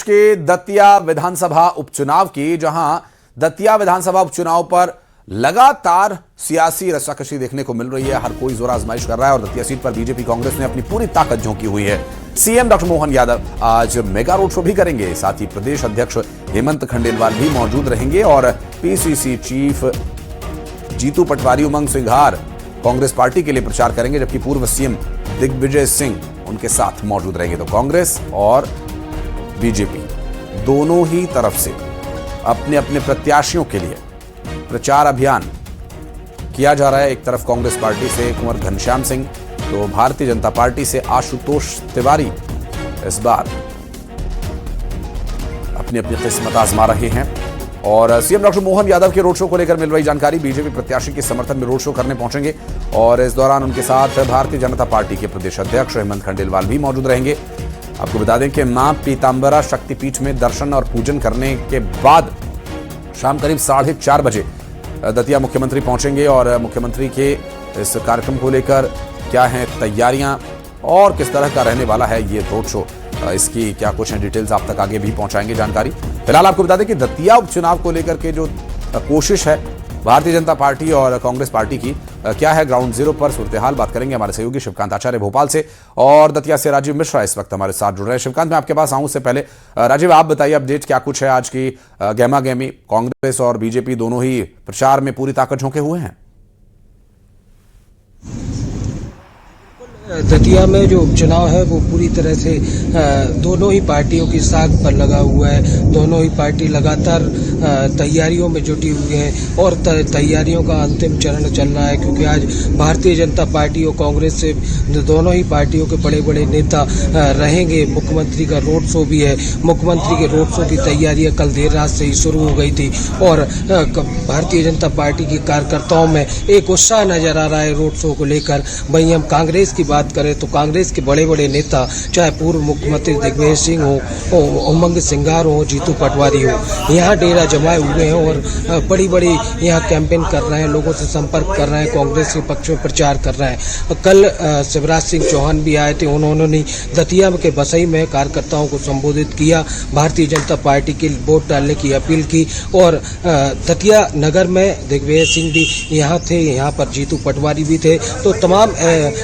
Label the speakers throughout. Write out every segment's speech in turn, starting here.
Speaker 1: के दतिया विधानसभा उपचुनाव की, जहां दतिया विधानसभा उपचुनाव पर लगातार सियासी रस्साकशी देखने को मिल रही है। हर कोई जोर आजमाइश कर रहा है और दतिया सीट पर बीजेपी कांग्रेस ने अपनी पूरी ताकत झोंकी हुई है। सीएम डॉक्टर मोहन यादव आज मेगा रोड शो भी करेंगे। साथ ही प्रदेश अध्यक्ष हेमंत खंडेलवाल भी मौजूद रहेंगे और PCC chief Jitu Patwari, Umang Singhar Congress party के लिए प्रचार करेंगे, जबकि पूर्व सीएम दिग्विजय सिंह उनके साथ मौजूद रहेंगे। तो कांग्रेस और बीजेपी दोनों ही तरफ से अपने अपने प्रत्याशियों के लिए प्रचार अभियान किया जा रहा है। एक तरफ कांग्रेस पार्टी से कुंवर घनश्याम सिंह, तो भारतीय जनता पार्टी से आशुतोष तिवारी इस बार अपनी अपनी किस्मत आजमा रहे हैं। और सीएम डॉक्टर मोहन यादव के रोड शो को लेकर मिल रही जानकारी, बीजेपी प्रत्याशी के समर्थन में रोड शो करने पहुंचेंगे और इस दौरान उनके साथ भारतीय जनता पार्टी के प्रदेश अध्यक्ष हेमंत खंडेलवाल भी मौजूद रहेंगे। आपको बता दें कि मां पीतांबरा शक्तिपीठ में दर्शन और पूजन करने के बाद शाम करीब 4:30 बजे दतिया मुख्यमंत्री पहुंचेंगे और मुख्यमंत्री के इस कार्यक्रम को लेकर क्या हैं तैयारियां और किस तरह का रहने वाला है ये रोड शो, इसकी क्या कुछ है डिटेल्स आप तक आगे भी पहुंचाएंगे जानकारी। फिलहाल आपको बता दें कि दतिया उपचुनाव को लेकर के जो कोशिश है भारतीय जनता पार्टी और कांग्रेस पार्टी की, क्या है ग्राउंड जीरो पर सूरत-ए-हाल बात करेंगे हमारे सहयोगी शिवकांत आचार्य भोपाल से, और दतिया से राजीव मिश्रा इस वक्त हमारे साथ जुड़ रहे हैं। शिवकांत, मैं आपके पास आऊं उससे पहले राजीव आप बताइए अपडेट क्या कुछ है आज की गहमा गहमी। कांग्रेस और बीजेपी दोनों ही प्रचार में पूरी ताकत झोंके हुए हैं।
Speaker 2: दतिया में जो उपचुनाव है वो पूरी तरह से दोनों ही पार्टियों की साख पर लगा हुआ है। दोनों ही पार्टी लगातार तैयारियों में जुटी हुई है और तैयारियों का अंतिम चरण चल रहा है, क्योंकि आज भारतीय जनता पार्टी और कांग्रेस से दोनों ही पार्टियों के बड़े बड़े नेता रहेंगे। मुख्यमंत्री का रोड शो भी है। मुख्यमंत्री के रोड शो की तैयारियां कल देर रात से ही शुरू हो गई थी और भारतीय जनता पार्टी के कार्यकर्ताओं में एक उत्साह नजर आ रहा है रोड शो को लेकर। वहीं हम कांग्रेस की बात करें तो कांग्रेस के बड़े बड़े नेता, चाहे पूर्व मुख्यमंत्री दिग्विजय सिंह हो, उमंग सिंघार हो, जीतू पटवारी हो, यहाँ डेरा जमाए हुए हैं और बड़ी बड़ी यहाँ कैंपेन कर रहे हैं, लोगों से संपर्क कर रहे हैं, कांग्रेस के पक्ष में प्रचार कर रहे हैं। कल शिवराज सिंह चौहान भी आए थे, उन्होंने दतिया के बसई में कार्यकर्ताओं को संबोधित किया, भारतीय जनता पार्टी के वोट डालने की अपील की। और दतिया नगर में दिग्विजय सिंह भी यहाँ थे, यहाँ पर जीतू पटवारी भी थे। तो तमाम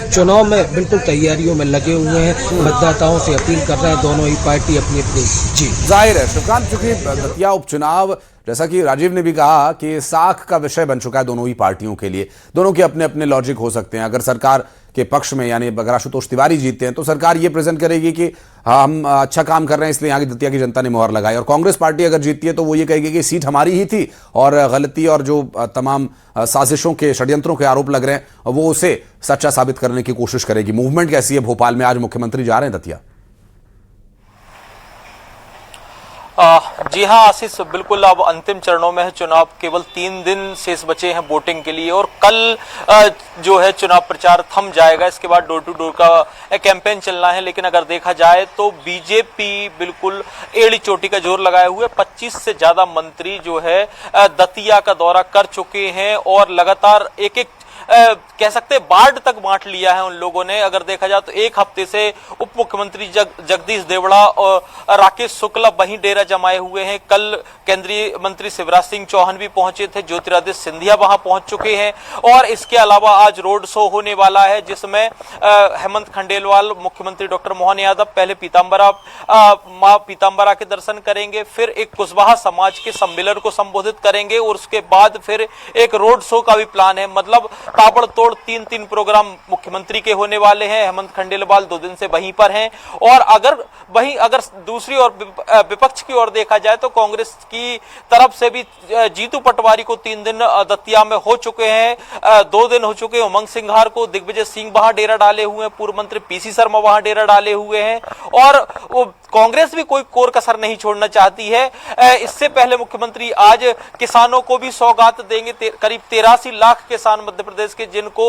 Speaker 2: चुनाव में बिल्कुल तैयारियों में लगे हुए हैं, मतदाताओं से अपील कर रहे हैं दोनों ही पार्टी अपनी अपनी। जी
Speaker 1: जाहिर है शिवकांत, चूंकि दतिया उपचुनाव जैसा कि राजीव ने भी कहा कि साख का विषय बन चुका है दोनों ही पार्टियों के लिए। दोनों के अपने अपने लॉजिक हो सकते हैं। अगर सरकार के पक्ष में यानी अगर आशुतोष तिवारी जीतते हैं तो सरकार ये प्रेजेंट करेगी कि हम अच्छा काम कर रहे हैं इसलिए यहाँ की दतिया की जनता ने मुहर लगाई, और कांग्रेस पार्टी अगर जीतती है तो वो ये कहेगी कि सीट हमारी ही थी और गलती और जो तमाम साजिशों के षड्यंत्रों के आरोप लग रहे हैं वो उसे सच्चा साबित करने की कोशिश करेगी। मूवमेंट कैसी है भोपाल में? आज मुख्यमंत्री जा रहे हैं दतिया।
Speaker 3: जी हाँ आशीष, बिल्कुल अब अंतिम चरणों में है चुनाव। केवल 3 दिन शेष बचे हैं वोटिंग के लिए और कल जो है चुनाव प्रचार थम जाएगा। इसके बाद डोर टू डोर का कैंपेन चलना है। लेकिन अगर देखा जाए तो बीजेपी बिल्कुल एड़ी चोटी का जोर लगाए हुए 25 से ज्यादा मंत्री जो है दतिया का दौरा कर चुके हैं और लगातार एक एक कह सकते वार्ड तक बांट लिया है उन लोगों ने। अगर देखा जाए तो एक हफ्ते से उप मुख्यमंत्री जगदीश देवड़ा और राकेश शुक्ला वहीं डेरा जमाए हुए हैं। कल केंद्रीय मंत्री शिवराज सिंह चौहान भी पहुंचे थे, ज्योतिरादित्य सिंधिया वहां पहुंच चुके हैं और इसके अलावा आज रोड शो होने वाला है जिसमें हेमंत खंडेलवाल, मुख्यमंत्री डॉक्टर मोहन यादव पहले मां पीतांबरा के दर्शन करेंगे, फिर एक कुशवाहा समाज के सम्मेलन को संबोधित करेंगे और उसके बाद फिर एक रोड शो का भी प्लान है। मतलब ताबड़तोड़ 3 प्रोग्राम मुख्यमंत्री के होने वाले हैं। हेमंत खंडेलवाल 2 दिन से वहीं पर हैं और अगर दूसरी ओर विपक्ष की ओर देखा जाए तो कांग्रेस की तरफ से भी जीतू पटवारी को 3 दिन दतिया में हो चुके हैं, 2 दिन हो चुके हैं। उमंग सिंघार को दिग्विजय सिंह वहां डेरा डाले हुए हैं, पूर्व मंत्री पीसी शर्मा वहां डेरा डाले हुए हैं और कांग्रेस भी कोई कोर कसर नहीं छोड़ना चाहती है। इससे पहले मुख्यमंत्री आज किसानों को भी सौगात देंगे। करीब 83 लाख किसान मध्य प्रदेश के जिनको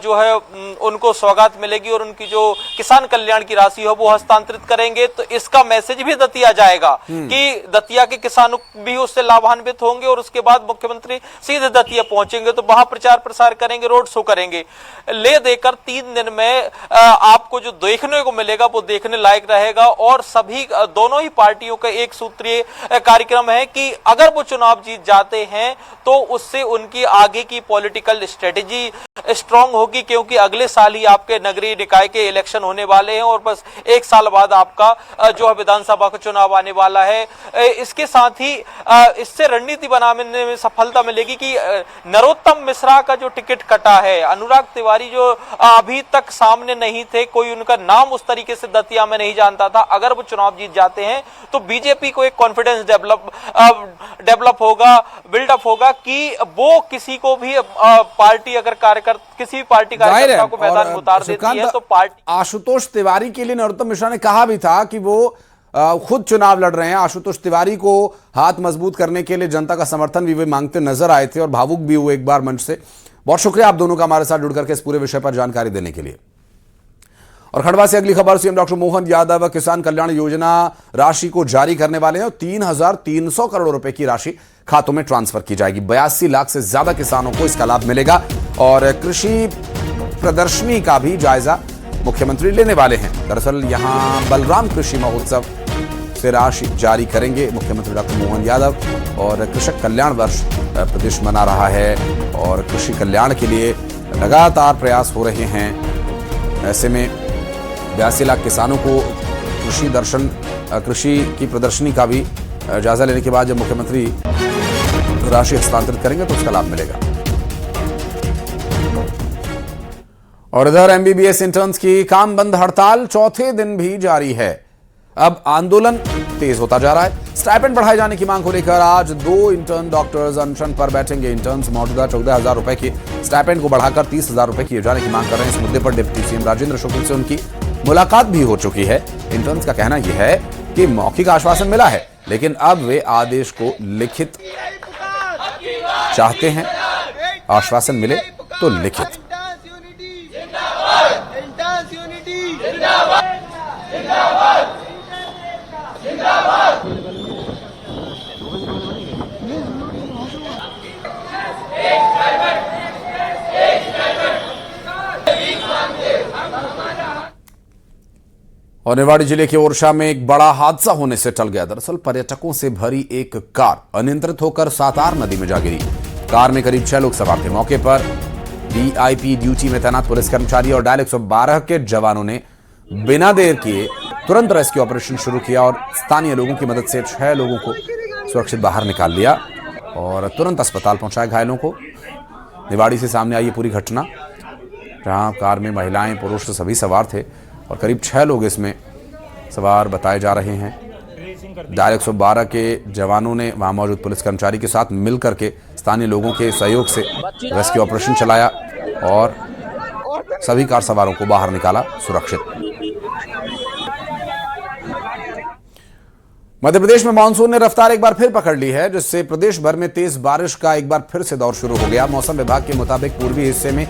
Speaker 3: जो है उनको सौगात मिलेगी और उनकी जो किसान कल्याण की राशि हो वो हस्तांतरित करेंगे। तो इसका मैसेज भी दतिया जाएगा कि दतिया के किसानों भी उससे लाभान्वित होंगे और उसके बाद मुख्यमंत्री सीधे दतिया पहुंचेंगे तो वहां प्रचार प्रसार करेंगे, रोड शो करेंगे। ले देकर 3 दिन में आपको जो देखने को मिलेगा वो देखने लायक रहेगा और सभी दोनों ही पार्टियों का एक सूत्रीय कार्यक्रम है कि अगर वो चुनाव जीत जाते हैं तो उससे उनकी आगे की पॉलिटिकल स्ट्रेटेजी स्ट्रांग होगी, क्योंकि अगले साल ही आपके नगरीय निकाय के इलेक्शन होने वाले हैं और बस एक साल बाद आपका जो है विधानसभा का चुनाव आने वाला है। इसके साथ ही इससे रणनीति बनाने में सफलता मिलेगी कि नरोत्तम मिश्रा का जो टिकट कटा है, अनुराग तिवारी जो अभी तक सामने नहीं थे, कोई उनका नाम उस तरीके से दतिया में नहीं जानता था, अगर वो चुनाव जीत जाते हैं तो बीजेपी को एक कॉन्फिडेंस डेवलप होगा, बिल्डअप होगा कि वो किसी को भी पार्टी अगर किसी भी पार्टी कार्यकर्ता को मैदान में उतार देती है तो पार्टी।
Speaker 1: आशुतोष तिवारी के लिए नरोत्तम मिश्रा ने कहा भी था कि वो खुद चुनाव लड़ रहे हैं। आशुतोष तिवारी को हाथ मजबूत करने के लिए जनता का समर्थन भी वे मांगते नजर आए थे और भावुक भी हुए एक बार मंच से। बहुत शुक्रिया आप दोनों का हमारे साथ जुड़कर के इस पूरे विषय पर जानकारी देने के लिए। और खंडवा से अगली खबर, सीएम डॉक्टर मोहन यादव किसान कल्याण योजना राशि को जारी करने वाले हैं और 3,300 करोड़ रुपए की राशि खातों में ट्रांसफर की जाएगी। 82 लाख से ज्यादा किसानों को इसका लाभ मिलेगा और कृषि प्रदर्शनी का भी जायजा मुख्यमंत्री लेने वाले हैं। दरअसल यहां बलराम कृषि महोत्सव से राशि जारी करेंगे मुख्यमंत्री डॉक्टर मोहन यादव और कृषक कल्याण वर्ष प्रदेश मना रहा है और कृषि कल्याण के लिए लगातार प्रयास हो रहे हैं। ऐसे में 82 लाख किसानों को कृषि की प्रदर्शनी का भी जायजा लेने के बाद जब मुख्यमंत्री राशि हस्तांतरित करेंगे तो उसका लाभ मिलेगा। और इधर एमबीबीएस इंटर्न्स की काम बंद हड़ताल चौथे दिन भी जारी है। अब आंदोलन तेज होता जा रहा है। स्टाइपेंड बढ़ाए जाने की मांग को लेकर आज 2 इंटर्न डॉक्टर्स अनशन पर बैठेंगे। इंटर्न्स मौजूदा 14,000 रुपए की स्टाइपेंड को बढ़ाकर 30,000 रुपए किए जाने की मांग कर रहे हैं। इस मुद्दे पर डिप्टी सीएम राजेंद्र शुक्ल से उनकी मुलाकात भी हो चुकी है। इंटर्न्स का कहना यह है कि मौखिक आश्वासन मिला है, लेकिन अब वे आदेश को लिखित चाहते हैं। आश्वासन मिले तो लिखित। और निवाड़ी जिले के ओरछा में एक बड़ा हादसा होने से टल गया। दरअसल पर्यटकों से भरी एक कार अनियंत्रित होकर सातार नदी में जा गिरी। कार में करीब 6 लोग सवार थे। मौके पर वीआईपी ड्यूटी में तैनात पुलिस कर्मचारी और डायल 112 के जवानों ने बिना देर किए तुरंत रेस्क्यू ऑपरेशन शुरू किया और स्थानीय लोगों की मदद से 6 लोगों को सुरक्षित बाहर निकाल लिया और तुरंत अस्पताल पहुंचाया घायलों को। निवाड़ी से सामने आई ये पूरी घटना, जहां कार में महिलाएं पुरुष सभी सवार थे और करीब 6 लोग इसमें सवार बताए जा रहे हैं। डायल 112 के जवानों ने वहां मौजूद पुलिस कर्मचारी के साथ मिलकर के स्थानीय लोगों के सहयोग से रेस्क्यू ऑपरेशन चलाया और सभी कार सवारों को बाहर निकाला सुरक्षित। मध्य प्रदेश में मानसून ने रफ्तार एक बार फिर पकड़ ली है, जिससे प्रदेश भर में तेज बारिश का एक बार फिर से दौर शुरू हो गया। मौसम विभाग के मुताबिक पूर्वी हिस्से में